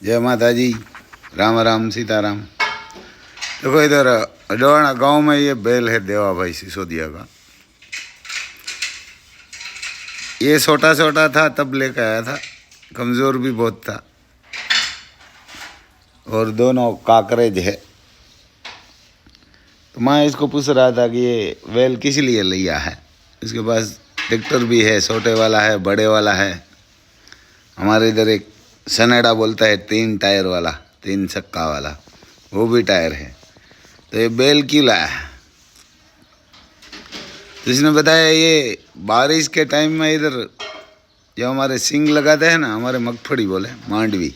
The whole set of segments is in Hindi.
जय माता जी। राम राम सीताराम। देखो इधर डोहाना गांव में ये बैल है देवा भाई सिसोदिया का। ये छोटा छोटा था तब लेकर आया था, कमज़ोर भी बहुत था और दोनों काकरेज है। तो मैं इसको पूछ रहा था कि ये बैल किस लिए लिया है। इसके पास ट्रैक्टर भी है, छोटे वाला है, बड़े वाला है। हमारे इधर एक सनेड़ा बोलता है 3 टायर वाला, 3 चक्का वाला, वो भी टायर है। तो ये बैल क्यों लाया है, तो इसने बताया ये बारिश के टाइम में इधर जो हमारे सिंग लगाते हैं ना, हमारे मगफड़ी बोले मांडवी,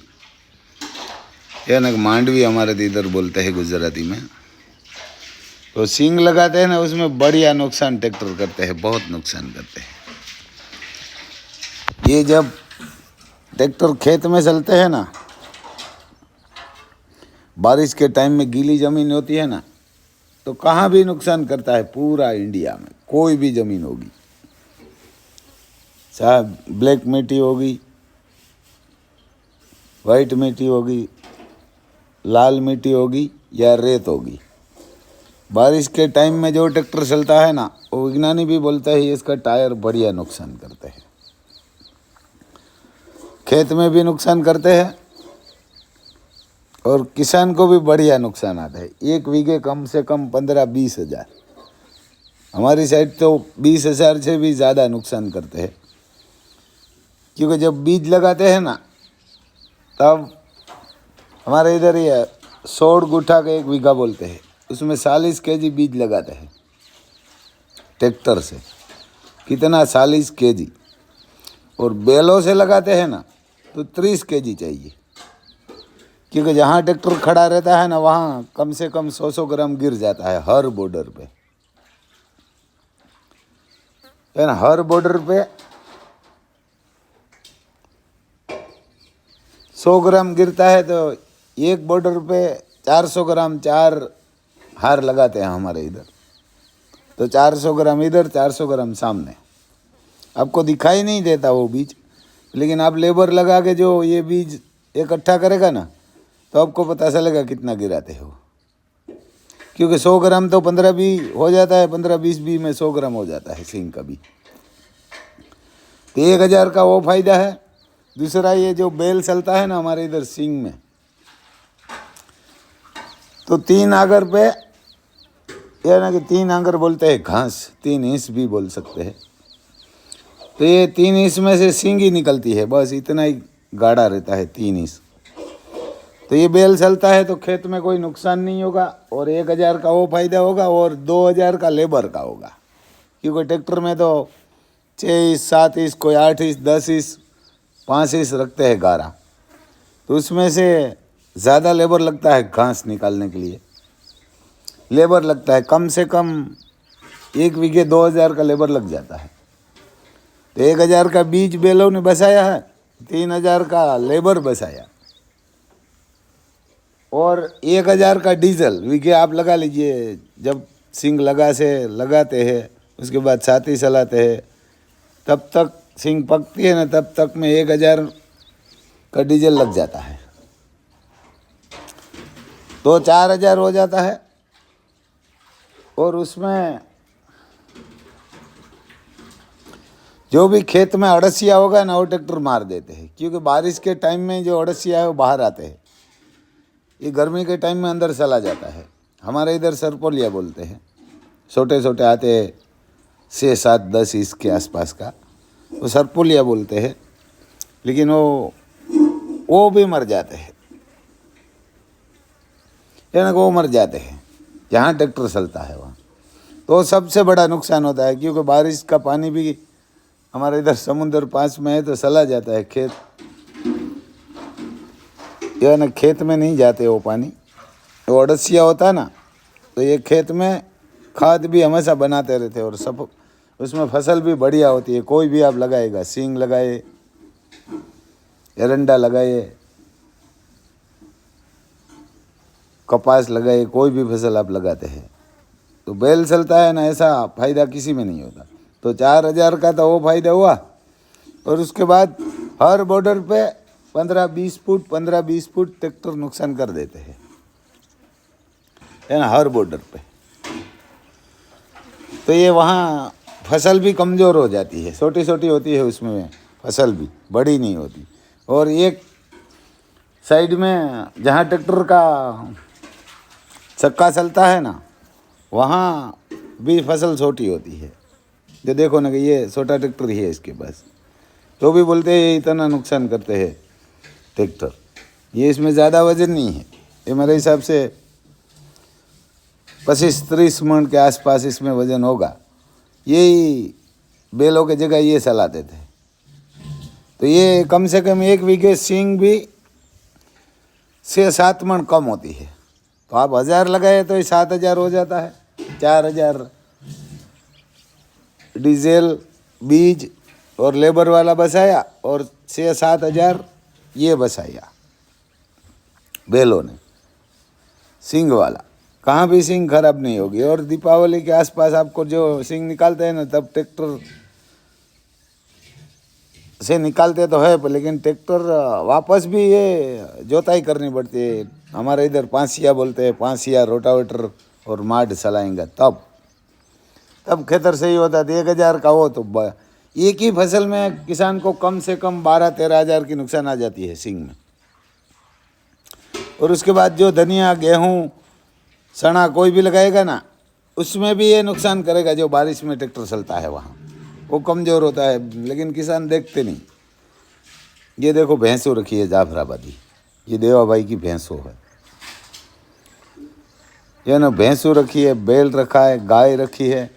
या ना मांडवी हमारे इधर बोलते हैं गुजराती में। तो सिंग लगाते हैं ना, उसमें बढ़िया नुकसान ट्रैक्टर करते हैं, बहुत नुकसान करते हैं। ये जब ट्रैक्टर खेत में चलते हैं ना, बारिश के टाइम में गीली ज़मीन होती है ना, तो कहाँ भी नुकसान करता है। पूरा इंडिया में कोई भी ज़मीन होगी, चाहे ब्लैक मिट्टी होगी, वाइट मिट्टी होगी, लाल मिट्टी होगी या रेत होगी, बारिश के टाइम में जो ट्रैक्टर चलता है ना, वो विज्ञानी भी बोलते हैं इसका टायर बढ़िया नुकसान करते हैं। खेत में भी नुकसान करते हैं और किसान को भी बढ़िया नुकसान आता है। 1 बीघे कम से कम 15-20 हज़ार, हमारी साइड तो 20 हज़ार से भी ज़्यादा नुकसान करते हैं। क्योंकि जब बीज लगाते हैं ना, तब हमारे इधर ये 100 गुठा का 1 बीघा बोलते हैं, उसमें 40 केजी बीज लगाते हैं ट्रैक्टर से। कितना? 40 केजी। और बैलों से लगाते हैं ना तो 30 केजी चाहिए, क्योंकि जहाँ ट्रैक्टर खड़ा रहता है ना, वहाँ कम से कम 100 ग्राम गिर जाता है हर बॉर्डर पे, है ना। हर बॉर्डर पे 100 ग्राम गिरता है, तो एक बॉर्डर पे 400 ग्राम 4 हार लगाते हैं हमारे इधर। तो 400 ग्राम इधर, 400 ग्राम सामने। आपको दिखाई नहीं देता वो बीज, लेकिन आप लेबर लगा के जो ये बीज इकट्ठा करेगा ना, तो आपको पता चलेगा कितना गिराते हो। क्योंकि 100 ग्राम तो 15 भी हो जाता है, 15-20 भी में 100 ग्राम हो जाता है सिंग का भी। तो 1000 का वो फायदा है। दूसरा, ये जो बैल चलता है ना हमारे इधर सिंग में, तो 3 आगर पे, या ना कि 3 आगर बोलते हैं घास, 3 इंच भी बोल सकते हैं। तो ये 3 इंच में से सिंग ही निकलती है, बस इतना ही गाढ़ा रहता है, 3 इंच। तो ये बैल चलता है तो खेत में कोई नुकसान नहीं होगा, और 1000 का वो फायदा होगा, और 2000 का लेबर का होगा। क्योंकि ट्रैक्टर में तो 6 इंच, 7 इंच, कोई 8 इंच, 10 इंच, 5 इंच रखते हैं गारा, तो उसमें से ज़्यादा लेबर लगता है घास निकालने के लिए। लेबर लगता है कम से कम 1 बीघे 2000 का लेबर लग जाता है। तो 1000 का बीज बैलों ने बसाया है, 3000 का लेबर बसाया, और 1000 का डीजल बीघे आप लगा लीजिए। जब सिंग लगाते हैं, उसके बाद छाती चलाते हैं, तब तक सिंग पकती है ना, तब तक में 1000 का डीजल लग जाता है, तो 4000 हो जाता है। और उसमें जो भी खेत में अड़सिया होगा ना, वो ट्रैक्टर मार देते हैं। क्योंकि बारिश के टाइम में जो अड़सिया है वो बाहर आते हैं, ये गर्मी के टाइम में अंदर चला जाता है। हमारे इधर सरपोलिया बोलते हैं, छोटे छोटे आते हैं, 6, 7, 10 इंच के आसपास का, वो सरपोलिया बोलते हैं। लेकिन वो भी मर जाते हैं, यानी वो मर जाते हैं जहाँ ट्रैक्टर चलता है वहाँ। तो सबसे बड़ा नुकसान होता है, क्योंकि बारिश का पानी भी हमारे इधर समुद्र पास में है, तो चला जाता है खेत, यानी खेत में नहीं जाते वो पानी। वो अड़सिया होता है ना, तो ये खेत में खाद भी हमेशा बनाते रहते हैं, और सब उसमें फसल भी बढ़िया होती है। कोई भी आप लगाएगा, सींग लगाए, एरंडा लगाए, कपास लगाए, कोई भी फसल आप लगाते हैं, तो बैल चलता है ना, ऐसा फायदा किसी में नहीं होता। तो 4000 का तो वो फायदा हुआ, और उसके बाद हर बॉर्डर पे 15-20 फुट 15-20 फुट ट्रैक्टर नुकसान कर देते हैं, है ना, हर बॉर्डर पे। तो ये वहाँ फसल भी कमज़ोर हो जाती है, छोटी छोटी होती है उसमें फसल भी, बड़ी नहीं होती। और एक साइड में जहाँ ट्रैक्टर का चक्का चलता है ना, वहाँ भी फसल छोटी होती है। जो देखो ना कि ये छोटा ट्रैक्टर ही है इसके पास, तो भी बोलते हैं ये इतना नुकसान करते हैं ट्रैक्टर। ये इसमें ज़्यादा वजन नहीं है, ये मेरे हिसाब से 25-30 मन के आसपास इसमें वजन होगा। यही बैलों की जगह ये चलाते थे। तो ये कम से कम 1 बीघे सींग भी 6-7 मन कम होती है। तो आप 1000 लगाए तो ये 7000 हो जाता है। 4000 डीजल, बीज और लेबर वाला बसाया और 6-7 हज़ार ये बसाया बैलों ने। सींग वाला कहाँ भी सींग खराब नहीं होगी। और दीपावली के आसपास आपको जो सींग निकालते हैं ना, तब ट्रैक्टर से निकालते तो है, पर लेकिन ट्रैक्टर वापस भी ये जोताई करनी पड़ती है। हमारे इधर पांसिया बोलते हैं, पांसिया रोटावेटर और माड चलाएंगे तब खेतर सही होता है। 1000 का हो तो एक ही फसल में किसान को कम से कम 12-13 हज़ार की नुकसान आ जाती है सींग में। और उसके बाद जो धनिया, गेहूँ, चना कोई भी लगाएगा ना, उसमें भी ये नुकसान करेगा। जो बारिश में ट्रैक्टर चलता है वहाँ वो कमज़ोर होता है, लेकिन किसान देखते नहीं। ये देखो भैंसों रखी है जाफराबादी, ये देवा भाई की भैंसों है। ये ना भैंसों रखी है, बैल रखा है, गाय रखी है।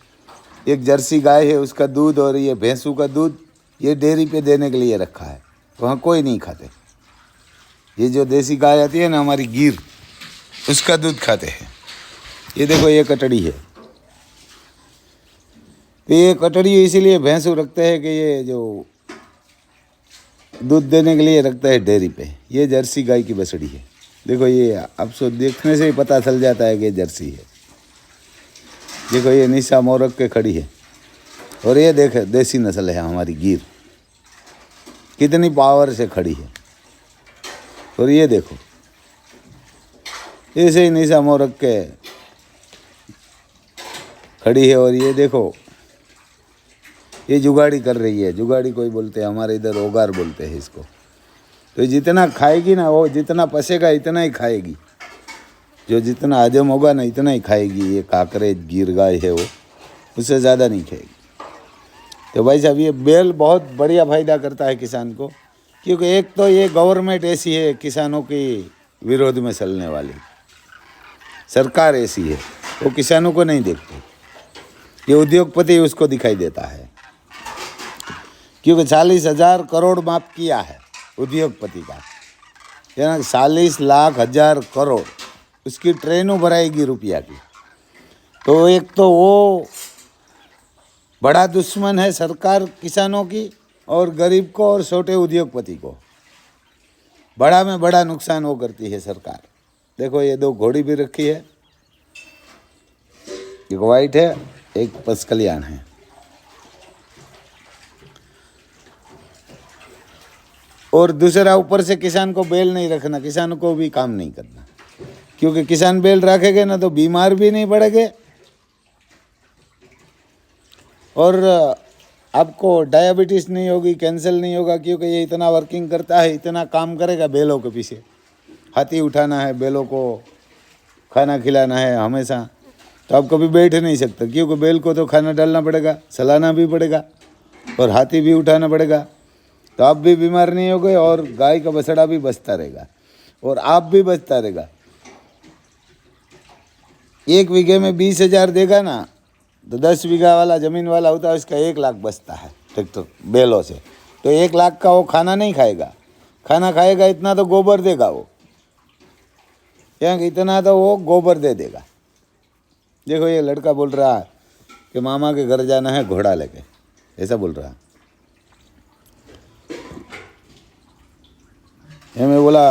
एक जर्सी गाय है, उसका दूध और ये भैंसों का दूध ये डेयरी पे देने के लिए रखा है। वहाँ कोई नहीं खाते। ये जो देसी गाय आती है ना हमारी गिर, उसका दूध खाते हैं। ये देखो ये कटड़ी है। तो ये कटड़ी इसीलिए भैंसों रखते हैं कि ये जो दूध देने के लिए रखता है डेयरी पे। ये जर्सी गाय की बछड़ी है। देखो ये आपको देखने से ही पता चल जाता है कि ये जर्सी है। देखो ये निशा मोरक के खड़ी है। और ये देख देसी नस्ल है हमारी गिर, कितनी पावर से खड़ी है। और ये देखो ऐसे ही निशा मोरक के खड़ी है। और ये देखो ये जुगाड़ी कर रही है। जुगाड़ी कोई बोलते हैं, हमारे इधर ओगार बोलते हैं इसको। तो जितना खाएगी ना, वो जितना पसेगा इतना ही खाएगी। जो जितना हजम होगा ना इतना ही खाएगी। ये काकरेज गिर गाय है वो, उससे ज़्यादा नहीं खाएगी। तो भाई साहब ये बैल बहुत बढ़िया फ़ायदा करता है किसान को, क्योंकि एक तो ये गवर्नमेंट ऐसी है किसानों की विरोध में चलने वाली, सरकार ऐसी है, वो किसानों को नहीं देखती। ये उद्योगपति उसको दिखाई देता है, क्योंकि 40,000 करोड़ माफ किया है उद्योगपति का, यानी 40 लाख हज़ार करोड़ उसकी ट्रेनों भराएगी रुपया की। तो एक तो वो बड़ा दुश्मन है सरकार किसानों की, और गरीब को और छोटे उद्योगपति को बड़ा में बड़ा नुकसान वो करती है सरकार। देखो ये 2 घोड़ी भी रखी है, एक वाइट है, एक पसकल्याण है। और दूसरा ऊपर से किसान को बैल नहीं रखना, किसान को भी काम नहीं करना, क्योंकि किसान बैल रखेंगे ना तो बीमार भी नहीं पड़ेंगे और आपको डायबिटीज़ नहीं होगी, कैंसर नहीं होगा, क्योंकि ये इतना वर्किंग करता है, इतना काम करेगा बैलों के पीछे। हाथी उठाना है, बैलों को खाना खिलाना है हमेशा, तो आप कभी बैठ नहीं सकते, क्योंकि बैल को तो खाना डालना पड़ेगा, चलाना भी पड़ेगा और हाथी भी उठाना पड़ेगा। तो आप भी बीमार नहीं होगे और गाय का बछड़ा भी बचता रहेगा और आप भी बचता रहेगा। 1 बीघे में 20,000 देगा ना, तो 10 बीघा वाला ज़मीन वाला होता है, उसका 1 लाख बचता है ट्रैक्टर बैलों से। तो 1 लाख का वो खाना नहीं खाएगा, खाना खाएगा इतना तो गोबर देगा वो, क्या इतना तो वो गोबर दे देगा। देखो ये लड़का बोल रहा है कि मामा के घर जाना है घोड़ा लेके, ऐसा बोल रहा है। ये मैं बोला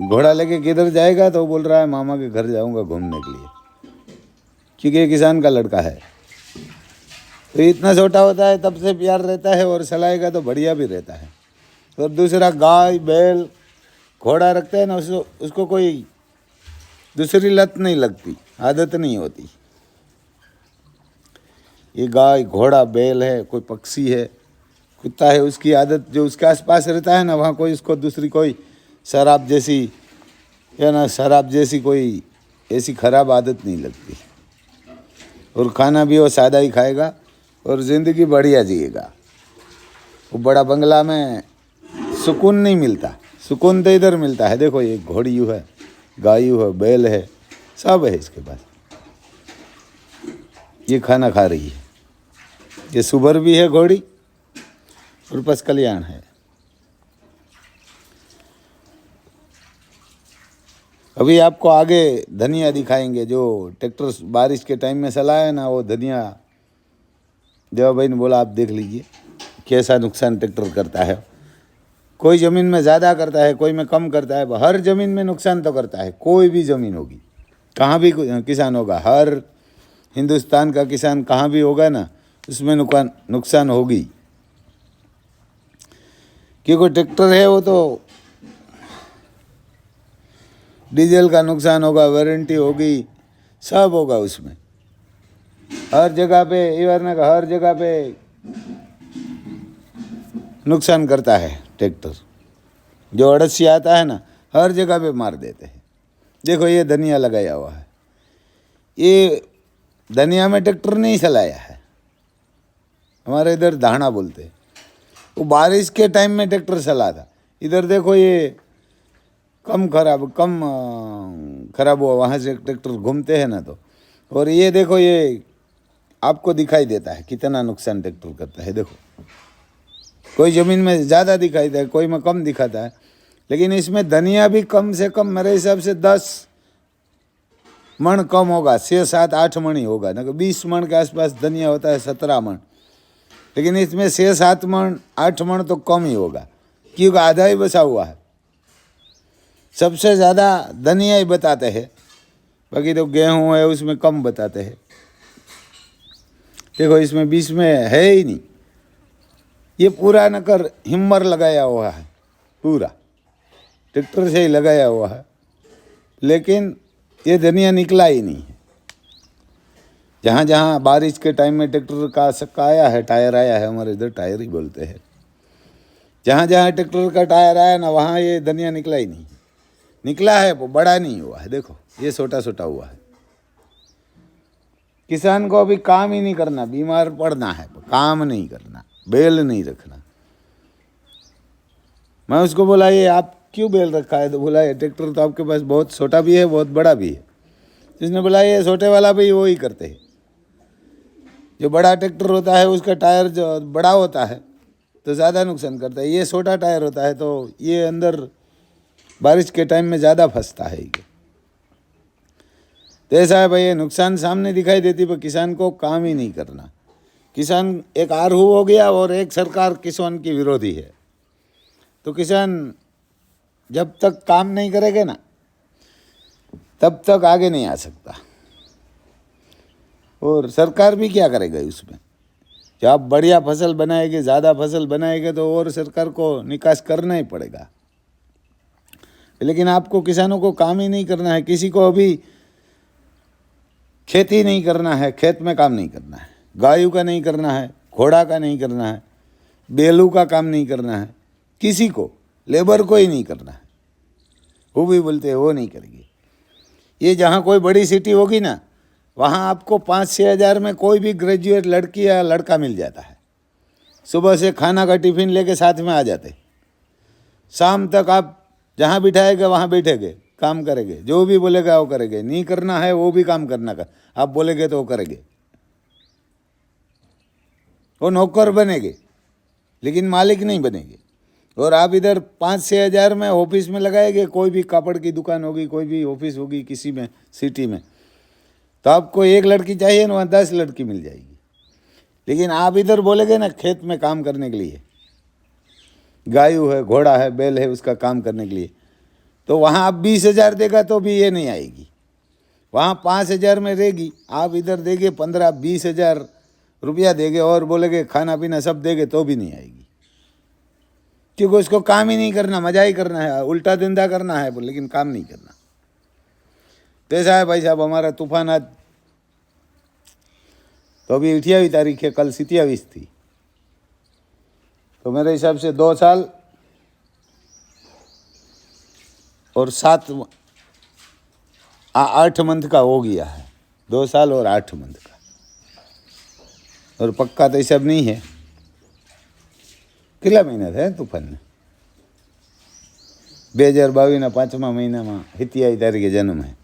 घोड़ा लेके किधर जाएगा, तो बोल रहा है मामा के घर जाऊंगा घूमने के लिए, क्योंकि ये किसान का लड़का है। तो इतना छोटा होता है तब से प्यार रहता है, और चलाएगा तो बढ़िया भी रहता है। और दूसरा गाय बैल घोड़ा रखते हैं ना, उसको कोई दूसरी लत नहीं लगती, आदत नहीं होती। ये गाय घोड़ा बैल है, कोई पक्षी है, कुत्ता है, उसकी आदत जो उसके आसपास रहता है ना, वहाँ कोई उसको दूसरी कोई शराब जैसी या ना शराब जैसी कोई ऐसी खराब आदत नहीं लगती। और खाना भी वो सादा ही खाएगा और ज़िंदगी बढ़िया जिएगा। वो बड़ा बंगला में सुकून नहीं मिलता, सुकून तो इधर मिलता है। देखो ये घोड़ी है, गायू है, बैल है, सब है इसके पास। ये खाना खा रही है, ये सुबर भी है घोड़ी और बस कल्याण है। अभी आपको आगे धनिया दिखाएंगे, जो ट्रैक्टर बारिश के टाइम में चला है ना, वो धनिया देवा भाई ने बोला आप देख लीजिए कैसा नुकसान ट्रैक्टर करता है। कोई ज़मीन में ज़्यादा करता है, कोई में कम करता है, हर ज़मीन में नुकसान तो करता है। कोई भी ज़मीन होगी, कहाँ भी किसान होगा, हर हिंदुस्तान का किसान कहाँ भी होगा ना, उसमें नुकसान होगी। क्योंकि ट्रैक्टर है वो तो डीजल का नुकसान होगा, वारंटी होगी, सब होगा उसमें। हर जगह पे इवरना का हर जगह पे नुकसान करता है ट्रैक्टर। जो अड़सी आता है ना, हर जगह पे मार देते हैं। देखो ये धनिया लगाया हुआ है, ये धनिया में ट्रैक्टर नहीं चलाया है, हमारे इधर धाना बोलते हैं। वो बारिश के टाइम में ट्रैक्टर चला था। इधर देखो ये कम खराब हुआ, वहाँ से ट्रैक्टर घूमते हैं ना तो। और ये देखो ये आपको दिखाई देता है कितना नुकसान ट्रैक्टर करता है। देखो कोई ज़मीन में ज़्यादा दिखाई देता है, कोई में कम दिखाता है, लेकिन इसमें धनिया भी कम से कम मेरे हिसाब से 10 मण कम होगा, 6, 7, 8 मण ही होगा ना। 20 मण के आसपास धनिया होता है, 17 मण, लेकिन इसमें 6, 7 मण 8 मण तो कम ही होगा, क्योंकि आधा ही बचा हुआ है। सबसे ज़्यादा धनिया ही बताते हैं, बाकी तो गेहूँ है उसमें कम बताते हैं। देखो इसमें बीच में है ही नहीं, ये पूरा नकर हिम्मर लगाया हुआ है, पूरा ट्रैक्टर से ही लगाया हुआ है, लेकिन ये धनिया निकला ही नहीं है। जहाँ जहाँ बारिश के टाइम में ट्रैक्टर का सक्का आया है, टायर आया है, हमारे इधर टायर ही बोलते हैं, जहाँ जहाँ ट्रैक्टर का टायर आया ना, वहाँ ये धनिया निकला ही नहीं। निकला है वो बड़ा नहीं हुआ है, देखो ये छोटा छोटा हुआ है। किसान को अभी काम ही नहीं करना, बीमार पड़ना है, काम नहीं करना, बैल नहीं रखना। मैं उसको बोला ये आप क्यों बैल रखा है, तो बोला ये ट्रैक्टर तो आपके पास बहुत छोटा भी है, बहुत बड़ा भी है। जिसने बोला ये छोटे वाला भी वो ही करते हैं। जो बड़ा ट्रैक्टर होता है उसका टायर जो बड़ा होता है तो ज़्यादा नुकसान करता है, ये छोटा टायर होता है तो ये अंदर बारिश के टाइम में ज़्यादा फंसता है। ये तो ऐसा है भाई, ये नुकसान सामने दिखाई देती पर किसान को काम ही नहीं करना। किसान एक आरहू हो गया और एक सरकार किसान की विरोधी है। तो किसान जब तक काम नहीं करेगा ना, तब तक आगे नहीं आ सकता। और सरकार भी क्या करेगा उसमें, जब आप बढ़िया फसल बनाएंगे, ज़्यादा फसल बनाएंगे तो और सरकार को निकास करना ही पड़ेगा। लेकिन आपको किसानों को काम ही नहीं करना है, किसी को अभी खेती नहीं करना है, खेत में काम नहीं करना है, गायों का नहीं करना है, घोड़ा का नहीं करना है, बैलों का काम नहीं करना है, किसी को लेबर को ही नहीं करना है। वो भी बोलते हैं वो नहीं करेंगे। ये जहाँ कोई बड़ी सिटी होगी ना, वहाँ आपको 5-6 हज़ार में कोई भी ग्रेजुएट लड़की या लड़का मिल जाता है। सुबह से खाना का टिफ़िन लेके साथ में आ जाते, शाम तक आप जहाँ बिठाएगा वहाँ बैठेंगे, काम करेंगे, जो भी बोलेगा वो करेंगे। नहीं करना है वो भी काम करना का, आप बोलेंगे तो वो करेंगे। वो नौकर बनेंगे लेकिन मालिक नहीं बनेंगे। और आप इधर 5-6 हज़ार में ऑफिस में लगाएंगे, कोई भी कापड़ की दुकान होगी, कोई भी ऑफिस होगी किसी में सिटी में, तो आपको एक लड़की चाहिए ना, वहाँ 10 लड़की मिल जाएगी। लेकिन आप इधर बोलेंगे ना खेत में काम करने के लिए, गायू है, घोड़ा है, बैल है, उसका काम करने के लिए, तो वहाँ आप 20 हज़ार देगा तो भी ये नहीं आएगी। वहाँ 5 हज़ार में रहेगी, आप इधर देंगे 15-20 हज़ार रुपया देंगे और बोलेंगे खाना पीना सब देंगे तो भी नहीं आएगी। क्योंकि उसको काम ही नहीं करना, मजा ही करना है, उल्टा धंधा करना है, लेकिन काम नहीं करना। तो ऐसा है भाई साहब, हमारा तूफान आज तो अभी 28 तारीख है, कल 27 थी, तो मेरे हिसाब से 2 साल और 8 मंथ का हो गया है। 2 साल और 8 मंथ का, और पक्का तो हिसाब नहीं है। કેટલા મહિના થયા તૂફાનને? 2022ના 5મા મહિનામાં 27 તારીખે જન્મ है,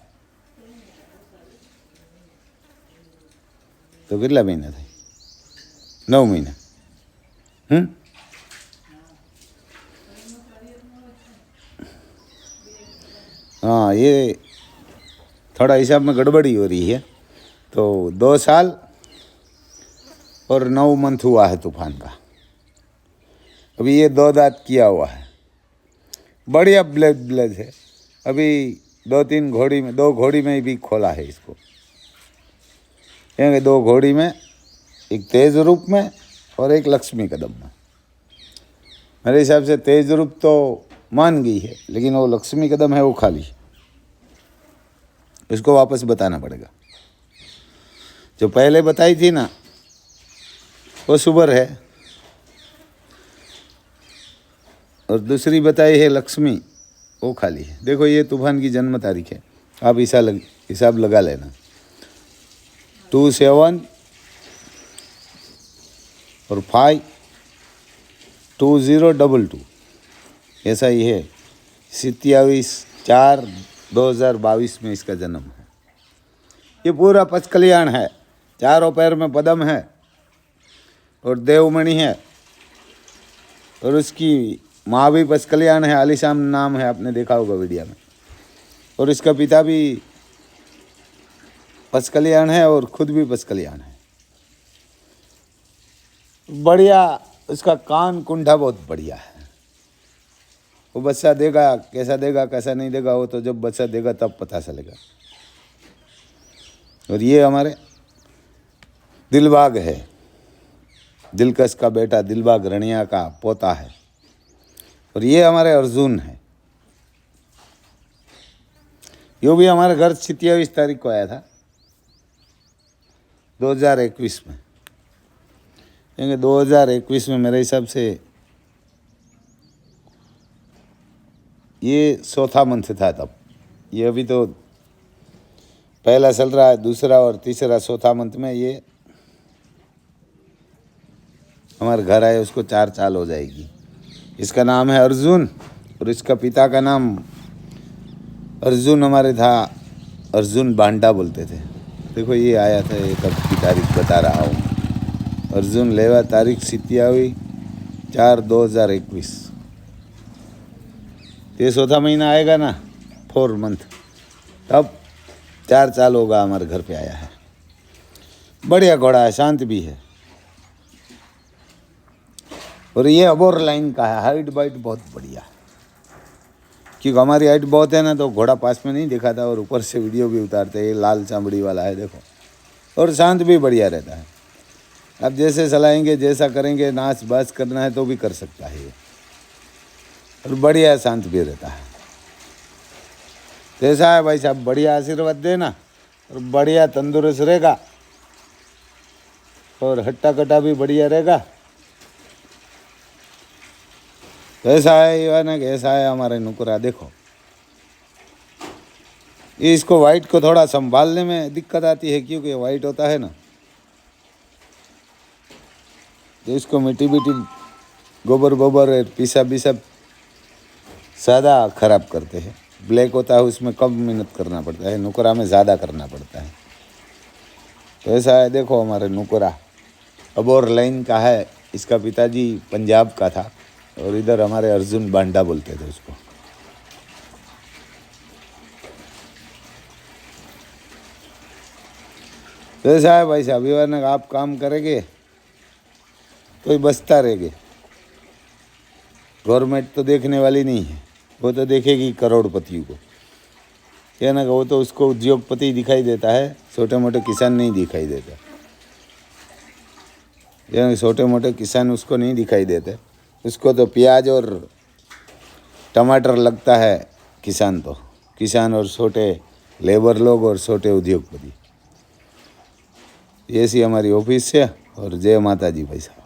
तो કેટલા મહિના થાય? 9 મહિના। हाँ, ये थोड़ा हिसाब में गड़बड़ी हो रही है। तो 2 साल और 9 मंथ हुआ है तूफान का। अभी ये 2 दांत किया हुआ है, बढ़िया ब्लड है। अभी 2-3 घोड़ी में, 2 घोड़ी में भी खोला है इसको, क्योंकि 2 घोड़ी में, एक तेज रूप में और एक लक्ष्मी कदम में। मेरे हिसाब से तेज रूप तो मान गई है, लेकिन वो लक्ष्मी कदम है वो खाली, इसको वापस बताना पड़ेगा। जो पहले बताई थी ना वो सुबर है, और दूसरी बताई है लक्ष्मी, वो खाली है। देखो ये तूफान की जन्म तारीख है, आप हिसाब लगा लेना। 27 और 5 2022, ऐसा ही है। 27/4/2022 में इसका जन्म है। ये पूरा पच कल्याण है, चारों पैर में पदम है और देवमणि है, और उसकी माँ भी पच कल्याण है, आलिशान नाम है, आपने देखा होगा वीडियो में। और इसका पिता भी पच कल्याण है और खुद भी पच कल्याण है। बढ़िया, उसका कान कुंडा बहुत बढ़िया है। वो बच्चा देगा, कैसा देगा कैसा नहीं देगा, वो तो जब बच्चा देगा तब पता चलेगा। और ये हमारे दिलबाग है, दिलकश का बेटा, दिलबाग रनिया का पोता है। और ये हमारे अर्जुन है, यो भी हमारे घर 27 तारीख को आया था 2021 में, क्योंकि 2021 में मेरे हिसाब से ये 4था मंथ था तब। ये अभी तो पहला चल रहा है, दूसरा और तीसरा 4था मंथ में ये हमारे घर आए, उसको 4 साल हो जाएगी। इसका नाम है अर्जुन, और इसका पिता का नाम अर्जुन हमारे था, अर्जुन बांडा बोलते थे। देखो ये आया था, ये कब की तारीख बता रहा हूँ। अर्जुन लेवा तारीख 27/4/2021। ये 4था महीना आएगा ना, 4 मंथ, तब 4 साल होगा हमारे घर पे आया है। बढ़िया घोड़ा है, शांत भी है। और ये अबोर लाइन का है, हाइट बाइट बहुत बढ़िया, क्योंकि हमारी हाइट बहुत है ना, तो घोड़ा पास में नहीं दिखाता, और ऊपर से वीडियो भी उतारते हैं। ये लाल चामड़ी वाला है देखो, और शांत भी बढ़िया रहता है। अब जैसे चलाएंगे, जैसा करेंगे, नाच बाज करना है तो भी कर सकता है ये, और बढ़िया शांत भी रहता है। तो ऐसा है भाई साहब, बढ़िया आशीर्वाद देना, और बढ़िया तंदुरुस्त रहेगा, और हट्टा कट्टा भी बढ़िया रहेगा। तो ऐसा है ये ना, कि ऐसा है हमारे नुकरा। देखो इसको वाइट को थोड़ा संभालने में दिक्कत आती है, क्योंकि वाइट होता है ना, तो इसको मिट्टी गोबर पीसा ज़्यादा खराब करते हैं। ब्लैक होता है उसमें कम मेहनत करना पड़ता है, नुकरा में ज़्यादा करना पड़ता है। तो ऐसा है, देखो हमारे नुकरा अबोर लाइन का है, इसका पिताजी पंजाब का था, और इधर हमारे अर्जुन बांडा बोलते थे उसको। तो ऐसा है भाई साहब, ये ना आप काम करेंगे तो ही बचता रहेंगे। गवर्नमेंट तो देखने वाली नहीं है, वो तो देखेगी करोड़पतियों को, क्या ना, वो तो उसको उद्योगपति दिखाई देता है, छोटे मोटे किसान नहीं दिखाई देता। यानी छोटे मोटे किसान उसको नहीं दिखाई देते, उसको तो प्याज और टमाटर लगता है किसान, तो किसान और छोटे लेबर लोग और छोटे उद्योगपति। ऐसी हमारी ऑफिस है। और जय माता जी भाई साहब।